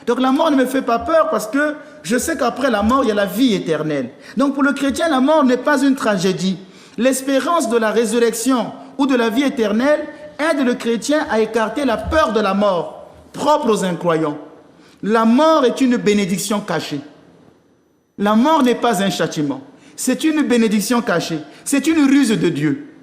Donc la mort ne me fait pas peur parce que je sais qu'après la mort, il y a la vie éternelle. Donc pour le chrétien, la mort n'est pas une tragédie. L'espérance de la résurrection ou de la vie éternelle aide le chrétien à écarter la peur de la mort, propre aux incroyants. La mort est une bénédiction cachée. La mort n'est pas un châtiment. C'est une bénédiction cachée. C'est une ruse de Dieu.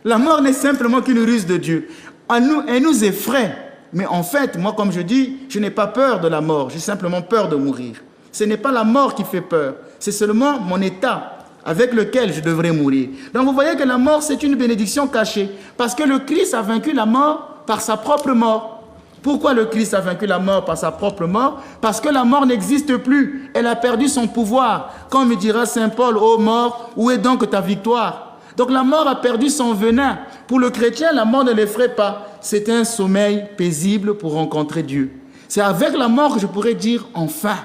La mort n'est simplement qu'une ruse de Dieu. Elle nous effraie. Mais en fait, moi, comme je dis, je n'ai pas peur de la mort. J'ai simplement peur de mourir. Ce n'est pas la mort qui fait peur. C'est seulement mon état avec lequel je devrais mourir. Donc vous voyez que la mort, c'est une bénédiction cachée. Parce que le Christ a vaincu la mort par sa propre mort. Pourquoi le Christ a vaincu la mort par sa propre mort? Parce que la mort n'existe plus. Elle a perdu son pouvoir. Comme me dira Saint Paul, ô mort, où est donc ta victoire? Donc la mort a perdu son venin. Pour le chrétien, la mort ne l'effraie pas. C'est un sommeil paisible pour rencontrer Dieu. C'est avec la mort que je pourrais dire enfin.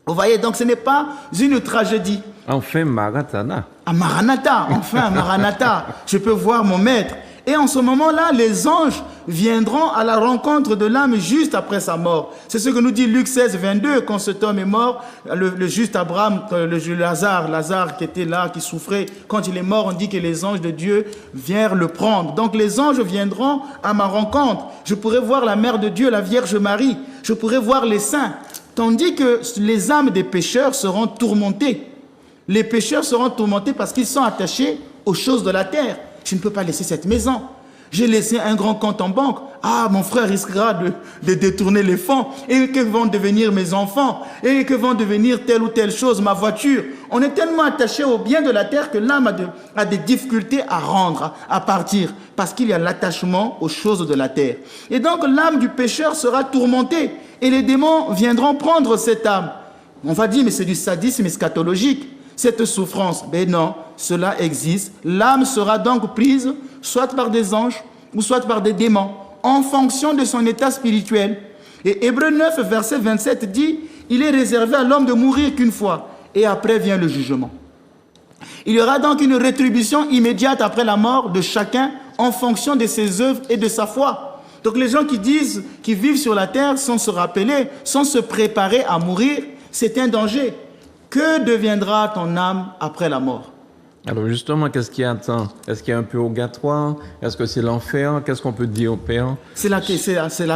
Vous voyez, donc ce n'est pas une tragédie. Enfin, Maranatha. À Maranatha, enfin, Maranatha, je peux voir mon maître. Et en ce moment-là, les anges viendront à la rencontre de l'âme juste après sa mort. C'est ce que nous dit Luc 16, 22, quand cet homme est mort, le juste Abraham, Lazare qui était là, qui souffrait, quand il est mort, on dit que les anges de Dieu vinrent le prendre. Donc les anges viendront à ma rencontre. Je pourrai voir la mère de Dieu, la Vierge Marie. Je pourrai voir les saints. Tandis que les âmes des pécheurs seront tourmentées. Les pécheurs seront tourmentés parce qu'ils sont attachés aux choses de la terre. Je ne peux pas laisser cette maison. J'ai laissé un grand compte en banque. Ah, mon frère risquera de détourner les fonds. Et que vont devenir mes enfants? Et que vont devenir telle ou telle chose, ma voiture? On est tellement attaché aux biens de la terre que l'âme a des difficultés à rendre, à partir. Parce qu'il y a l'attachement aux choses de la terre. Et donc l'âme du pécheur sera tourmentée. Et les démons viendront prendre cette âme. On va dire, mais c'est du sadisme eschatologique. Cette souffrance, ben non, cela existe. L'âme sera donc prise soit par des anges ou soit par des démons en fonction de son état spirituel. Et Hébreux 9, verset 27 dit, il est réservé à l'homme de mourir qu'une fois et après vient le jugement. Il y aura donc une rétribution immédiate après la mort de chacun en fonction de ses œuvres et de sa foi. Donc les gens qui vivent sur la terre sans se rappeler, sans se préparer à mourir, c'est un danger. Que deviendra ton âme après la mort? Alors justement, qu'est-ce qui attend? Est-ce qu'il y a un purgatoire? Est-ce que c'est l'enfer? Qu'est-ce qu'on peut dire au Père? C'est la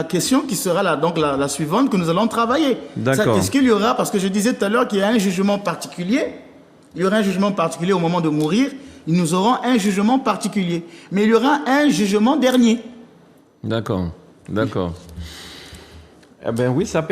question qui sera la suivante que nous allons travailler. D'accord. Est-ce qu'il y aura, parce que je disais tout à l'heure qu'il y a un jugement particulier, il y aura un jugement particulier au moment de mourir, nous aurons un jugement particulier. Mais il y aura un jugement dernier. D'accord, d'accord. Eh bien oui, ça permet